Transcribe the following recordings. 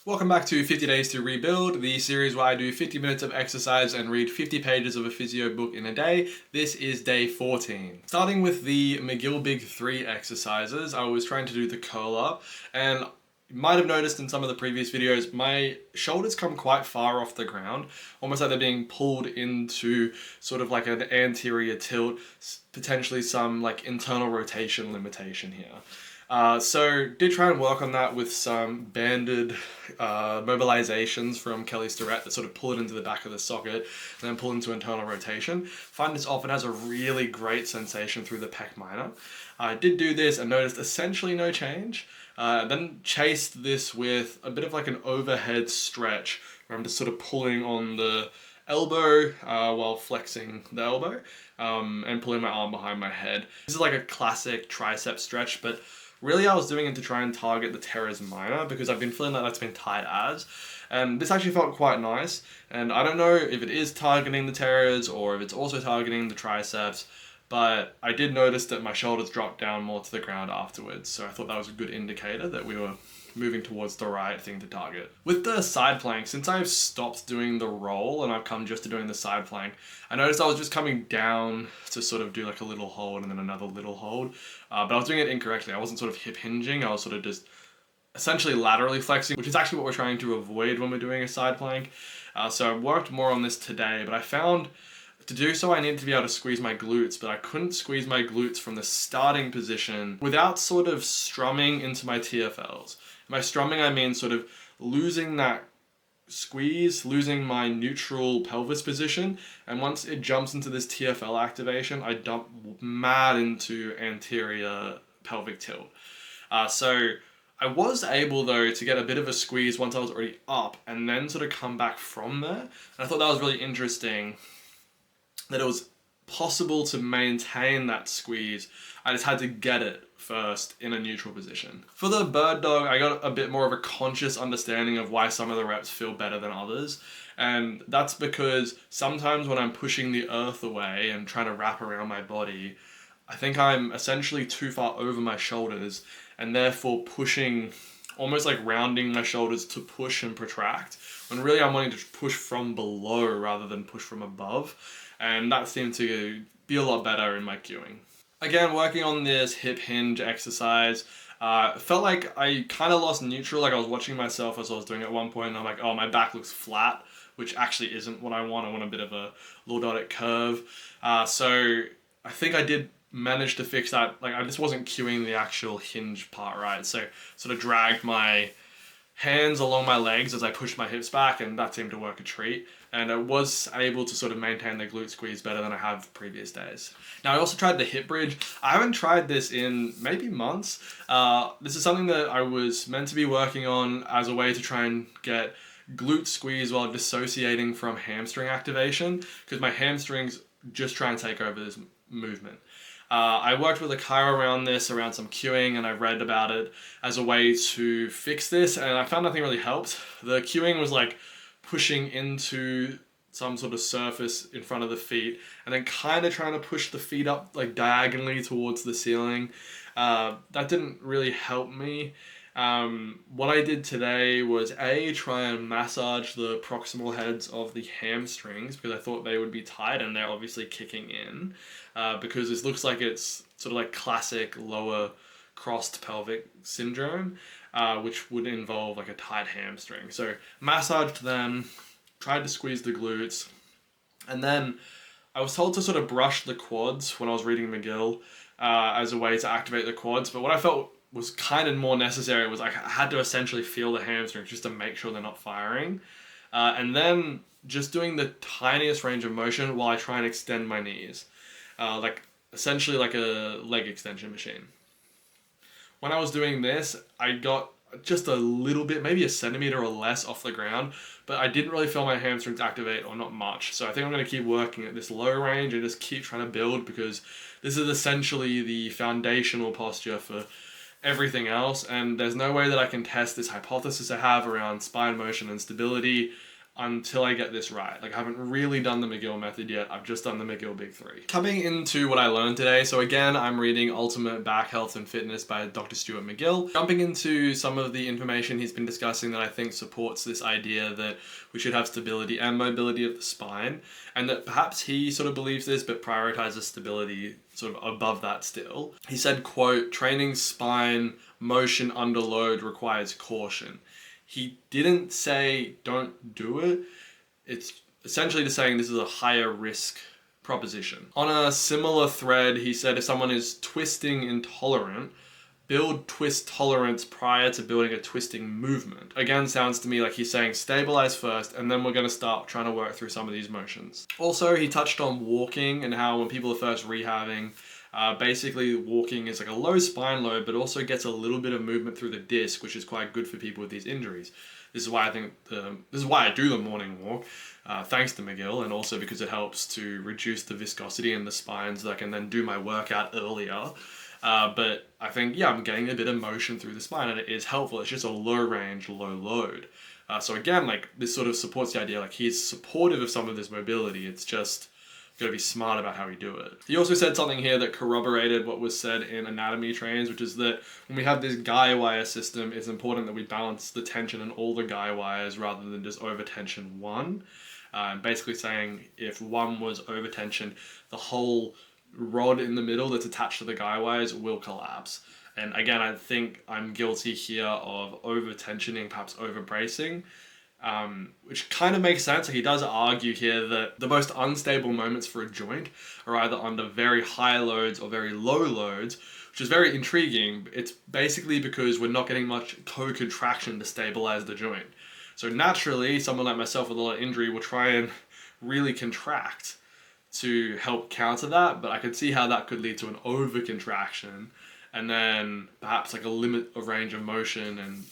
Welcome back to 50 Days to Rebuild, the series where I do 50 minutes of exercise and read 50 pages of a physio book in a day. This is day 14. Starting with the McGill Big 3 exercises, I was trying to do the curl up, and you might have noticed in some of the previous videos, my shoulders come quite far off the ground, almost like they're being pulled into sort of like an anterior tilt, potentially some like internal rotation limitation here. So did try and work on that with some banded mobilizations from Kelly Starrett that sort of pull it into the back of the socket and then pull into internal rotation. Find this often has a really great sensation through the pec minor. I did do this and noticed essentially no change. Then chased this with a bit of like an overhead stretch where I'm just sort of pulling on the elbow while flexing the elbow and pulling my arm behind my head. This is like a classic tricep stretch, but really I was doing it to try and target the teres minor because I've been feeling that that's been tight as. And this actually felt quite nice. And I don't know if it is targeting the teres or if it's also targeting the triceps, but I did notice that my shoulders dropped down more to the ground afterwards. So I thought that was a good indicator that we were moving towards the right thing to target. With the side plank, since I've stopped doing the roll and I've come just to doing the side plank, I noticed I was just coming down to sort of do like a little hold and then another little hold, but I was doing it incorrectly. I wasn't sort of hip hinging, I was sort of just essentially laterally flexing, which is actually what we're trying to avoid when we're doing a side plank. So I worked more on this today, but I found to do so, I needed to be able to squeeze my glutes, but I couldn't squeeze my glutes from the starting position without sort of strumming into my TFLs. By strumming, I mean sort of losing that squeeze, losing my neutral pelvis position, and once it jumps into this TFL activation, I dump mad into anterior pelvic tilt. So I was able though to get a bit of a squeeze once I was already up and then sort of come back from there. And I thought that was really interesting that it was possible to maintain that squeeze. I just had to get it first in a neutral position. For the bird dog, I got a bit more of a conscious understanding of why some of the reps feel better than others. And that's because sometimes when I'm pushing the earth away and trying to wrap around my body, I think I'm essentially too far over my shoulders and therefore pushing, almost like rounding my shoulders to push and protract, when really I'm wanting to push from below rather than push from above. And that seemed to be a lot better in my cueing. Again, working on this hip hinge exercise, felt like I kind of lost neutral, like I was watching myself as I was doing it at one point and I'm like, oh, my back looks flat, which actually isn't what I want. I want a bit of a lordotic curve. So I think I did manage to fix that. Like I just wasn't cueing the actual hinge part right. So sort of dragged my hands along my legs as I pushed my hips back, and that seemed to work a treat. And I was able to sort of maintain the glute squeeze better than I have previous days. Now I also tried the hip bridge. I haven't tried this in maybe months. This is something that I was meant to be working on as a way to try and get glute squeeze while dissociating from hamstring activation, because my hamstrings just try and take over this movement. I worked with a chiro around some cueing, and I read about it as a way to fix this, and I found nothing really helped. The cueing was like pushing into some sort of surface in front of the feet and then kind of trying to push the feet up like diagonally towards the ceiling. That didn't really help me. What I did today was try and massage the proximal heads of the hamstrings because I thought they would be tight, and they're obviously kicking in because this looks like it's sort of like classic lower crossed pelvic syndrome, which would involve like a tight hamstring. So massaged them, tried to squeeze the glutes, and then I was told to sort of brush the quads when I was reading McGill as a way to activate the quads, but what I felt was kind of more necessary was like I had to essentially feel the hamstrings just to make sure they're not firing. And then just doing the tiniest range of motion while I try and extend my knees. Like essentially like a leg extension machine. When I was doing this, I got just a little bit, maybe a centimeter or less off the ground, but I didn't really feel my hamstrings activate, or not much. So I think I'm going to keep working at this low range and just keep trying to build, because this is essentially the foundational posture for everything else, and there's no way that I can test this hypothesis I have around spine motion and stability until I get this right. Like, I haven't really done the McGill method yet. I've just done the McGill Big Three. Coming into what I learned today. So again, I'm reading Ultimate Back Health and Fitness by Dr. Stuart McGill. Jumping into some of the information he's been discussing that I think supports this idea that we should have stability and mobility of the spine, and that perhaps he sort of believes this, but prioritizes stability sort of above that still. He said, quote, "Training spine motion under load requires caution." He didn't say don't do it. It's essentially just saying this is a higher risk proposition. On a similar thread, he said if someone is twisting intolerant, build twist tolerance prior to building a twisting movement. Again, sounds to me like he's saying stabilize first, and then we're going to start trying to work through some of these motions. Also, he touched on walking and how when people are first rehabbing, basically walking is like a low spine load, but also gets a little bit of movement through the disc, which is quite good for people with these injuries. This is why I do the morning walk, thanks to McGill, and also because it helps to reduce the viscosity in the spine so I can then do my workout earlier. But I think, yeah, I'm getting a bit of motion through the spine, and it is helpful. It's just a low range, low load. So again, like, this sort of supports the idea, like, he's supportive of some of this mobility. It's just gotta be smart about how we do it. He also said something here that corroborated what was said in anatomy trains, which is that when we have this guy wire system, it's important that we balance the tension in all the guy wires rather than just over tension one. Basically saying if one was over tension, the whole rod in the middle that's attached to the guy wires will collapse. And again, I think I'm guilty here of over tensioning, perhaps over bracing. Which kind of makes sense. He does argue here that the most unstable moments for a joint are either under very high loads or very low loads, which is very intriguing. It's basically because we're not getting much co-contraction to stabilize the joint. So naturally, someone like myself with a lot of injury will try and really contract to help counter that, but I could see how that could lead to an over-contraction and then perhaps like a limit of range of motion and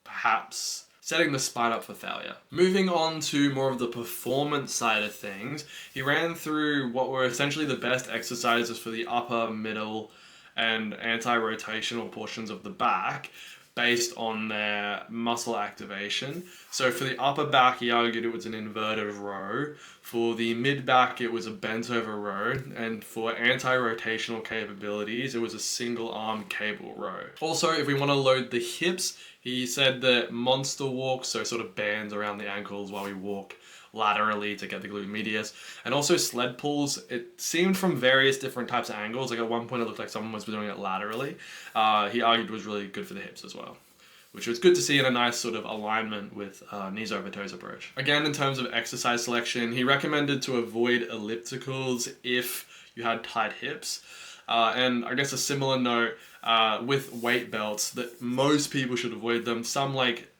perhaps setting the spine up for failure. Moving on to more of the performance side of things, he ran through what were essentially the best exercises for the upper, middle, and anti-rotational portions of the back based on their muscle activation. So for the upper back, he argued it was an inverted row. For the mid back, it was a bent over row. And for anti-rotational capabilities, it was a single arm cable row. Also, if we want to load the hips, he said that monster walks, so sort of bands around the ankles while we walk laterally to get the glute medius, and also sled pulls. It seemed from various different types of angles, like at one point it looked like someone was doing it laterally. He argued was really good for the hips as well, which was good to see in a nice sort of alignment with knees over toes approach. Again, in terms of exercise selection, he recommended to avoid ellipticals if you had tight hips. And I guess a similar note with weight belts, that most people should avoid them. Some like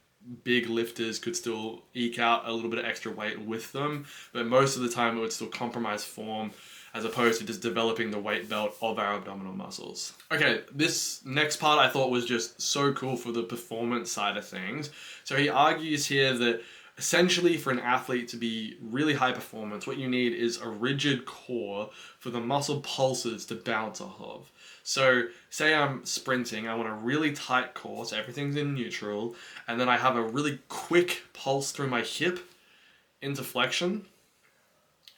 big lifters could still eke out a little bit of extra weight with them, but most of the time it would still compromise form as opposed to just developing the weight belt of our abdominal muscles. Okay, this next part I thought was just so cool for the performance side of things. So he argues here that essentially for an athlete to be really high performance, what you need is a rigid core for the muscle pulses to bounce off of. So say I'm sprinting, I want a really tight core, so everything's in neutral, and then I have a really quick pulse through my hip into flexion,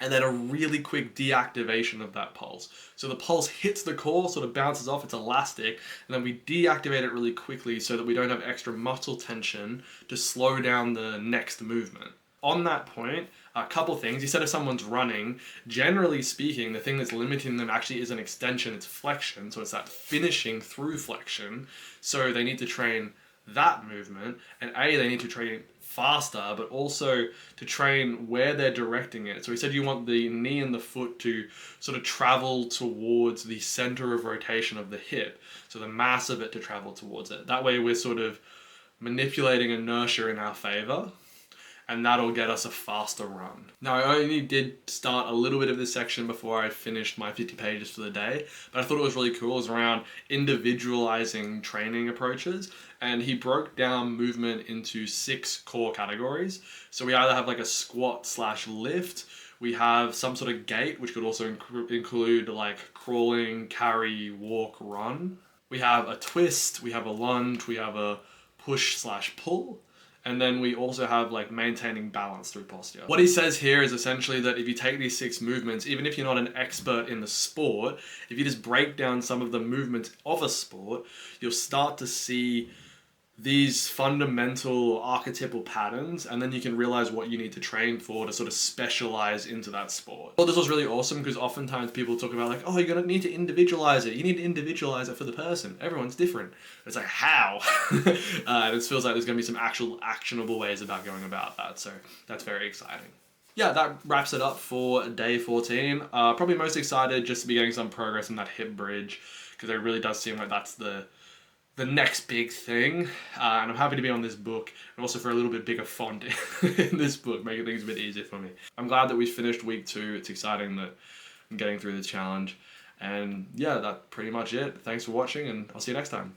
and then a really quick deactivation of that pulse. So the pulse hits the core, sort of bounces off, it's elastic, and then we deactivate it really quickly so that we don't have extra muscle tension to slow down the next movement. On that point, a couple things. He said if someone's running, generally speaking, the thing that's limiting them actually isn't extension, it's flexion. So it's that finishing through flexion. So they need to train that movement, and they need to train faster, but also to train where they're directing it. So he said you want the knee and the foot to sort of travel towards the center of rotation of the hip. So the mass of it to travel towards it. That way we're sort of manipulating inertia in our favor, and that'll get us a faster run. Now, I only did start a little bit of this section before I finished my 50 pages for the day, but I thought it was really cool. It was around individualizing training approaches, and he broke down movement into 6 core categories. So we either have like a squat / lift, we have some sort of gait, which could also include like crawling, carry, walk, run. We have a twist, we have a lunge, we have a push / pull, And then we also have like maintaining balance through posture. What he says here is essentially that if you take these 6 movements, even if you're not an expert in the sport, if you just break down some of the movements of a sport, you'll start to see these fundamental archetypal patterns, and then you can realize what you need to train for to sort of specialize into that sport. Well, this was really awesome because oftentimes people talk about like, oh, you're gonna need to individualize it. You need to individualize it for the person. Everyone's different. It's like, how? And it feels like there's gonna be some actual actionable ways about going about that. So that's very exciting. Yeah, that wraps it up for day 14. Probably most excited just to be getting some progress in that hip bridge, because it really does seem like that's the next big thing, and I'm happy to be on this book, and also for a little bit bigger font in this book, making things a bit easier for me. I'm glad that we finished week 2. It's exciting that I'm getting through the challenge, and yeah, that's pretty much it. Thanks for watching, and I'll see you next time.